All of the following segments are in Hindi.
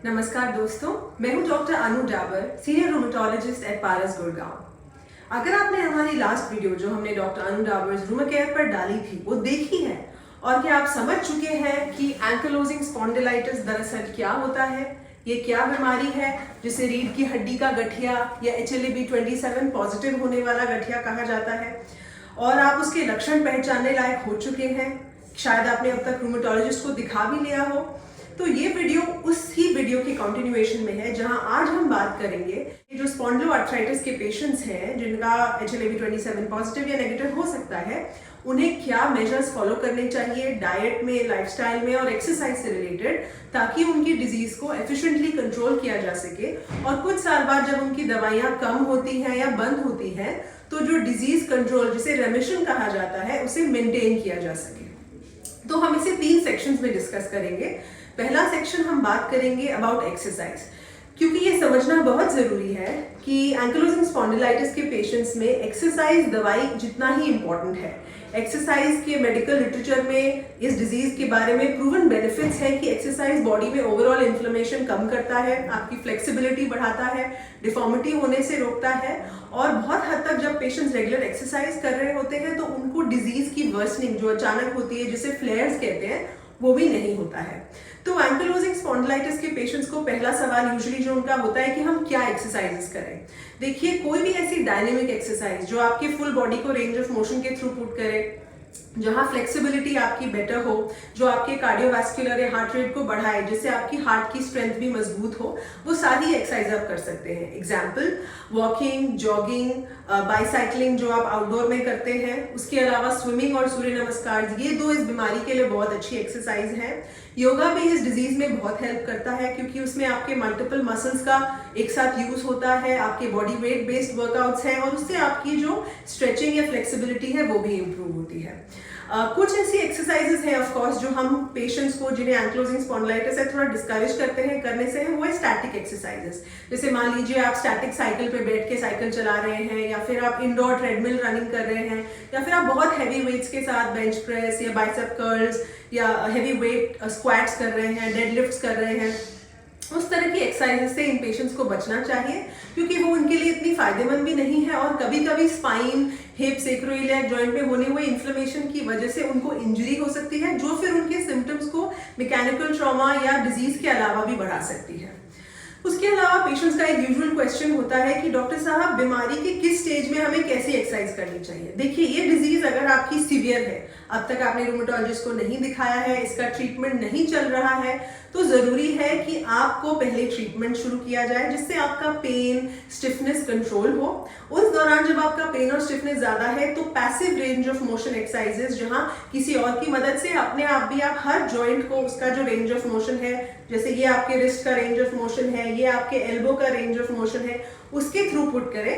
नमस्कार दोस्तों, मैं हूं डॉक्टर अनु डाबर, सीनियर रूमेटोलॉजिस्ट एट पारस गुड़गांव। अगर आपने हमारी लास्ट वीडियो जो हमने डॉक्टर अनु डाबर रूमेकेयर पर डाली थी वो देखी है और क्या आप समझ चुके हैं कि एंकिलोजिंग स्पॉन्डिलाइटिस दरअसल क्या होता है, ये क्या बीमारी है जिसे रीढ़ की हड्डी का गठिया या HLA-B27 पॉजिटिव होने वाला गठिया कहा जाता है, और आप उसके लक्षण पहचानने लायक हो चुके हैं। शायद आपने अब तक रूमेटोलॉजिस्ट को दिखा भी लिया हो। तो ये वीडियो उसी वीडियो की कंटिन्यूएशन में है जहां आज हम बात करेंगे जो स्पॉन्डिलोआर्थराइटिस के पेशेंट्स हैं जिनका HLA-B27 पॉजिटिव या नेगेटिव हो सकता है, उन्हें क्या मेजर्स फॉलो करने चाहिए डाइट में, लाइफस्टाइल में और एक्सरसाइज से रिलेटेड, ताकि उनकी डिजीज को एफिशिएंटली कंट्रोल किया जा सके और कुछ साल बाद जब उनकी दवाइयां कम होती हैं या बंद होती हैं तो जो डिजीज कंट्रोल जिसे रेमिशन कहा जाता है उसे मेंटेन किया जा सके। तो हम इसे 3 सेक्शंस में डिस्कस करेंगे। पहला सेक्शन हम बात करेंगे अबाउट एक्सरसाइज, क्योंकि ये समझना बहुत जरूरी है कि एंकिलोजिंग स्पॉन्डिलाइटिस के पेशेंट्स में एक्सरसाइज दवाई जितना ही इम्पोर्टेंट है। एक्सरसाइज के मेडिकल लिटरेचर में इस डिजीज के बारे में प्रूवन बेनिफिट्स है कि एक्सरसाइज बॉडी में ओवरऑल इन्फ्लेमेशन कम करता है, आपकी फ्लेक्सिबिलिटी बढ़ाता है, डिफॉर्मिटी होने से रोकता है, और बहुत हद तक जब पेशेंट्स रेगुलर एक्सरसाइज कर रहे होते हैं तो उनको डिजीज की वर्सनिंग जो अचानक होती है जिसे फ्लेयर्स कहते हैं वो भी नहीं होता है। तो एंकिलोजिंग स्पॉन्डिलाइटिस के पेशेंट्स को पहला सवाल यूजुअली जो उनका होता है कि हम क्या एक्सरसाइजेस करें। देखिए, कोई भी ऐसी डायनेमिक एक्सरसाइज जो आपके फुल बॉडी को रेंज ऑफ मोशन के थ्रू पुट करे, जहां फ्लेक्सिबिलिटी आपकी बेटर हो, जो आपके कार्डियोवास्कुलर या हार्ट रेट को बढ़ाए, जिससे आपकी हार्ट की स्ट्रेंथ भी मजबूत हो, वो सारी एक्सरसाइज आप कर सकते हैं। एग्जाम्पल, वॉकिंग, जॉगिंग, बाईसाइकिलिंग जो आप आउटडोर में करते हैं, उसके अलावा स्विमिंग और सूर्य नमस्कार, ये 2 इस बीमारी के लिए बहुत अच्छी एक्सरसाइज है। योगा भी इस डिजीज में बहुत हेल्प करता है क्योंकि उसमें आपके मल्टीपल मसल्स का एक साथ यूज होता है, आपके बॉडी वेट बेस्ड वर्कआउट्स हैं और उससे आपकी जो स्ट्रेचिंग या फ्लेक्सिबिलिटी है वो भी इंप्रूव होती है। कुछ ऐसी एक्सरसाइजेस हैं ऑफ कोर्स जो हम पेशेंट्स को जिन्हें एंकिलोजिंग स्पॉन्डिलाइटिस है थोड़ा डिस्करेज करते हैं करने से, वो है स्टैटिक एक्सरसाइजेस। जैसे मान लीजिए आप स्टैटिक साइकिल पे बैठ के साइकिल चला रहे हैं, या फिर आप इंडोर ट्रेडमिल रनिंग कर रहे हैं, या फिर आप बहुत हैवी वेट्स के साथ बेंच प्रेस या बाइसेप कर्ल्स या हैवी वेट स्क्वाट्स कर रहे हैं, डेडलिफ्ट्स कर रहे हैं। उस तरह की एक्सरसाइजेस से इन पेशेंट्स को बचना चाहिए क्योंकि वो उनके लिए इतनी फायदेमंद भी नहीं है, और कभी कभी स्पाइन, हिप, सेक्रोइलियाक जॉइंट में होने हुए इन्फ्लेमेशन की वजह से उनको इंजरी हो सकती है जो फिर उनके सिम्टम्स को मैकेनिकल ट्रॉमा या डिजीज के अलावा भी बढ़ा सकती है। उसके अलावा पेशेंट्स का एक यूजुअल क्वेश्चन होता है कि डॉक्टर साहब, बीमारी के किस स्टेज में हमें कैसी एक्सरसाइज करनी चाहिए। देखिए, ये डिजीज अगर आपकी सीवियर है, अब तक आपने रूमेटोलॉजिस्ट को नहीं दिखाया है, इसका ट्रीटमेंट नहीं चल रहा है, तो जरूरी है कि आपको पहले ट्रीटमेंट शुरू किया जाए जिससे आपका पेन, स्टिफनेस कंट्रोल हो। उस दौरान जब आपका पेन और स्टिफनेस ज्यादा है तो passive range of motion exercises, जहां किसी और की मदद से अपने आप भी आप हर जॉइंट को उसका जो रेंज ऑफ मोशन है, जैसे ये आपके रिस्ट का रेंज ऑफ मोशन है, ये आपके एल्बो का रेंज ऑफ मोशन है, उसके थ्रू पुट करें।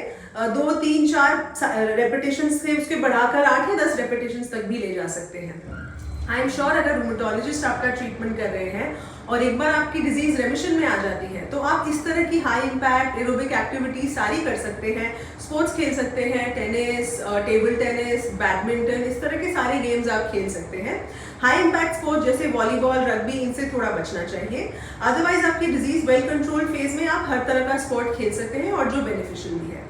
2, 3, 4 रेपिटेशन से उसके बढ़ाकर 8 या 10 रेपिटेशन तक भी ले जा सकते हैं। आई एम श्योर अगर रूमेटोलॉजिस्ट आपका ट्रीटमेंट कर रहे हैं और एक बार आपकी डिजीज रेमिशन में आ जाती है तो आप इस तरह की हाई इंपैक्ट एरोबिक एक्टिविटी सारी कर सकते हैं। स्पोर्ट्स खेल सकते हैं, टेनिस, टेबल टेनिस, बैडमिंटन, इस तरह के सारे गेम्स आप खेल सकते हैं। हाई इंपैक्ट स्पोर्ट्स जैसे वॉलीबॉल, रग्बी, इनसे थोड़ा बचना चाहिए। अदरवाइज आपकी डिजीज वेल कंट्रोल फेज में आप हर तरह का स्पोर्ट खेल सकते हैं और जो बेनिफिशियल भी है।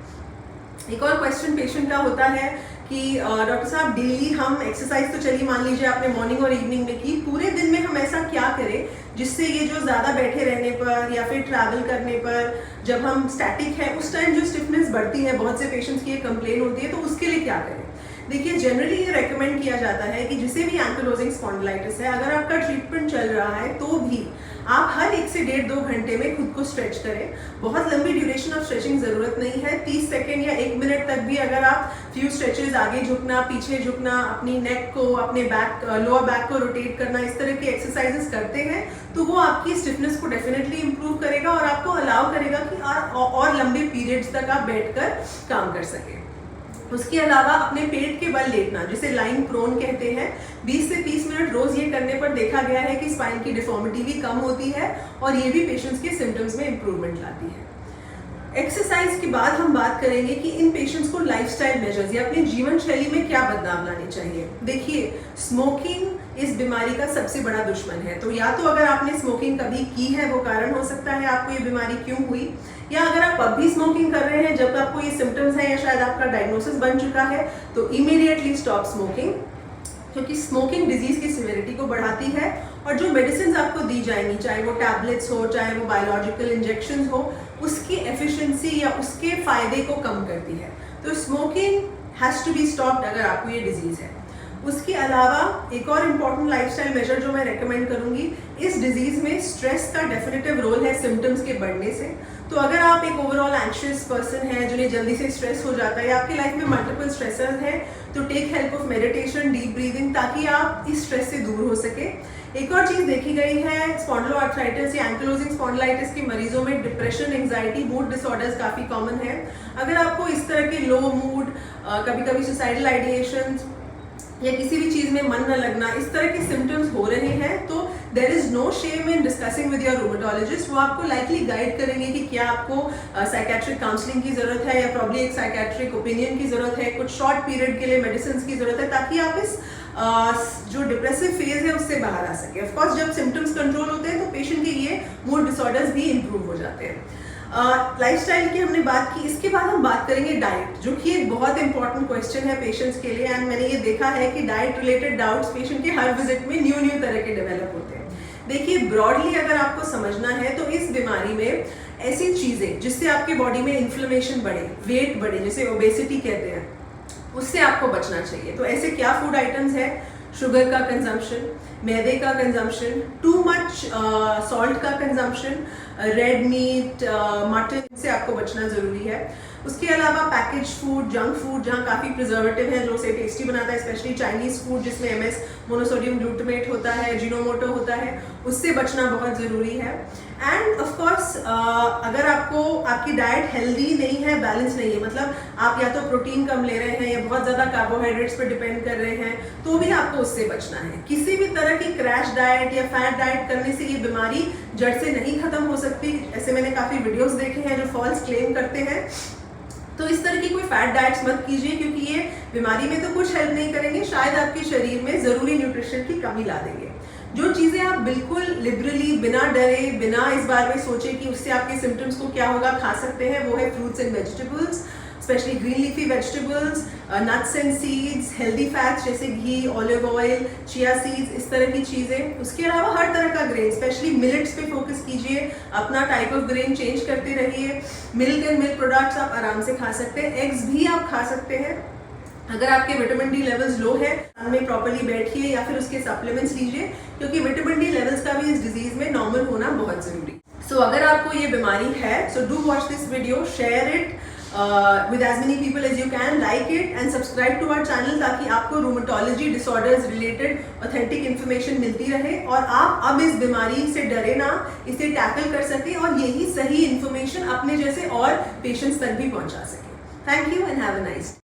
एक और क्वेश्चन पेशेंट का होता है कि डॉक्टर साहब, डेली हम एक्सरसाइज तो चलिए मान लीजिए आपने मॉर्निंग और इवनिंग में की, पूरे दिन में हम ऐसा क्या करें जिससे ये जो ज़्यादा बैठे रहने पर या फिर ट्रैवल करने पर, जब हम स्टैटिक है उस टाइम जो स्टिफनेस बढ़ती है, बहुत से पेशेंट्स की ये कंप्लेन होती है, तो उसके लिए क्या करें। देखिए, जनरली ये रेकमेंड किया जाता है कि जिसे भी एंकिलोजिंग स्पॉन्डिलाइटिस है, अगर आपका ट्रीटमेंट चल रहा है तो भी आप हर 1 से 1.5-2 घंटे में खुद को स्ट्रेच करें। बहुत लंबी ड्यूरेशन ऑफ स्ट्रेचिंग जरूरत नहीं है, 30 सेकेंड या 1 मिनट तक भी अगर आप फ्यू स्ट्रेचेस, आगे झुकना, पीछे झुकना, अपनी नेक को, अपने बैक, लोअर बैक को रोटेट करना, इस तरह की एक्सरसाइजेस करते हैं तो वो आपकी स्टिफनेस को डेफिनेटली इंप्रूव करेगा और आपको अलाउ करेगा कि और लंबे पीरियड्स तक आप बैठकर काम कर सकें। उसके अलावा अपने पेट के बल लेटना, जिसे लाइन प्रोन कहते हैं, 20 से 30 मिनट रोज ये करने पर देखा गया है कि स्पाइन की डिफॉर्मिटी भी कम होती है और ये भी पेशेंट्स के सिम्टम्स में इंप्रूवमेंट लाती है। एक्सरसाइज के बाद हम बात करेंगे कि इन पेशेंट्स को लाइफस्टाइल मेजर्स या अपनी जीवन शैली में क्या बदलाव लाने चाहिए। देखिए, स्मोकिंग इस बीमारी का सबसे बड़ा दुश्मन है। तो या तो अगर आपने स्मोकिंग कभी की है, वो कारण हो सकता है आपको ये बीमारी क्यों हुई, या अगर आप अब भी स्मोकिंग कर रहे हैं जब आपको ये सिम्टम्स हैं या शायद आपका डायग्नोसिस बन चुका है, तो इमीडिएटली स्टॉप स्मोकिंग, क्योंकि स्मोकिंग डिजीज की सिवियरिटी को बढ़ाती है और जो मेडिसिन आपको दी जाएंगी, चाहे वो टैबलेट्स हो, चाहे वो बायोलॉजिकल इंजेक्शन हो, उसकी एफिशिएंसी या उसके फायदे को कम करती है। तो smoking has to be stopped अगर आपको ये डिजीज है। उसके अलावा एक और इम्पॉर्टेंट लाइफस्टाइल मेजर जो मैं रेकमेंड करूंगी, इस डिजीज में स्ट्रेस का डेफिनेटिव रोल है सिम्टम्स के बढ़ने से। तो अगर आप एक ओवरऑल एंग्शियस पर्सन है जिन्हें जल्दी से स्ट्रेस हो जाता है या आपकी लाइफ में मल्टीपल स्ट्रेसर्स हैं, तो take help of meditation, deep breathing, ताकि आप इस स्ट्रेस से दूर हो सके। एक और चीज देखी गई है, स्पॉन्डिलोआर्थराइटिस या एंकिलोजिंग स्पॉन्डिलाइटिस के मरीजों में डिप्रेशन, एंजाइटी, मूड डिसऑर्डर्स काफी कॉमन है। अगर आपको इस तरह के लो मूड, कभी कभी सुसाइडल आइडिएशन या किसी भी चीज में मन न लगना, इस तरह के सिम्टम्स हो रहे हैं, तो there is no shame in discussing with your rheumatologist. वो आपको लाइकली गाइड करेंगे कि क्या आपको साइकेट्रिक काउंसलिंग की जरूरत है या प्रॉब्ली एक साइकेट्रिक ओपिनियन की जरूरत है, कुछ शॉर्ट पीरियड के लिए मेडिसिन की जरूरत है, ताकि आप इस जो डिप्रेसिव फेज है उससे बाहर आ सके। ऑफ कोर्स जब सिम्टम्स कंट्रोल होते हैं तो पेशेंट के ये मूड डिसऑर्डर्स भी इंप्रूव हो जाते हैं। लाइफस्टाइल की हमने बात की, इसके बाद हम बात करेंगे डाइट, जो कि एक बहुत इंपॉर्टेंट क्वेश्चन है पेशेंट्स के लिए। एंड मैंने ये देखा है कि डाइट रिलेटेड डाउट्स पेशेंट के हर विजिट में न्यू तरह के डेवलप होते हैं। देखिए, ब्रॉडली अगर आपको समझना है तो इस बीमारी में ऐसी चीजें जिससे आपके बॉडी में इन्फ्लेमेशन बढ़े, वेट बढ़े, जिसे ओबेसिटी कहते हैं, उससे आपको बचना चाहिए। तो ऐसे क्या फूड आइटम्स है? शुगर का कंजम्पशन, मैदे का कंजम्पशन, टू मच सॉल्ट का कंजम्पशन, रेड मीट, मटन से आपको बचना जरूरी है। उसके अलावा पैकेज फूड, जंक फूड जहाँ काफ़ी प्रिजर्वेटिव है जो उसे टेस्टी बनाता है, स्पेशली चाइनीज फूड जिसमें MS मोनोसोडियम ग्लूटामेट होता है, जिनोमोटो होता है, उससे बचना बहुत ज़रूरी है। एंड ऑफ कोर्स अगर आपको आपकी डाइट हेल्दी नहीं है, बैलेंस नहीं है, मतलब आप या तो प्रोटीन कम ले रहे हैं या बहुत ज़्यादा कार्बोहाइड्रेट्स पर डिपेंड कर रहे हैं, तो भी आपको उससे बचना है। किसी भी तरह की क्रैश डाइट या फैट डाइट करने से ये बीमारी जड़ से नहीं खत्म हो सकती। ऐसे मैंने काफ़ी वीडियोस देखे हैं जो फॉल्स क्लेम करते हैं। तो इस तरह की कोई फैट डाइट्स मत कीजिए, क्योंकि ये बीमारी में तो कुछ हेल्प नहीं करेंगे, शायद आपके शरीर में ज़रूरी न्यूट्रिशन की कमी ला देंगे। जो चीज़ें आप बिल्कुल लिबरली, बिना डरे, बिना इस बारे में सोचे कि उससे आपके सिम्टम्स को क्या होगा, खा सकते हैं, वो है fruits and vegetables, specially green leafy vegetables, nuts and seeds, healthy fats जैसे घी, ऑलिव ऑयल, चिया सीड्स, इस तरह की चीज़ें। उसके अलावा हर तरह का ग्रेन, स्पेशली मिलेट्स पे फोकस कीजिए, अपना टाइप ऑफ ग्रेन चेंज करते रहिए। मिल्क एंड मिल्क प्रोडक्ट्स आप आराम से खा सकते हैं, एग्स भी आप खा सकते हैं। अगर आपके विटामिन डी लेवल्स लो है, में प्रॉपर्ली बैठिए या फिर उसके सप्लीमेंट्स लीजिए, क्योंकि विटामिन डी लेवल्स का भी इस डिजीज में नॉर्मल होना बहुत जरूरी। सो अगर आपको ये बीमारी है, so do watch this video, share it with as many people as you can, like it and subscribe to our channel, ताकि आपको rheumatology disorders related authentic information मिलती रहे और आप अब इस बीमारी से डरे ना, इसे टैकल कर सके और यही सही इन्फॉर्मेशन अपने जैसे और पेशेंट्स तक भी पहुंचा सके। Thank you and have a nice day.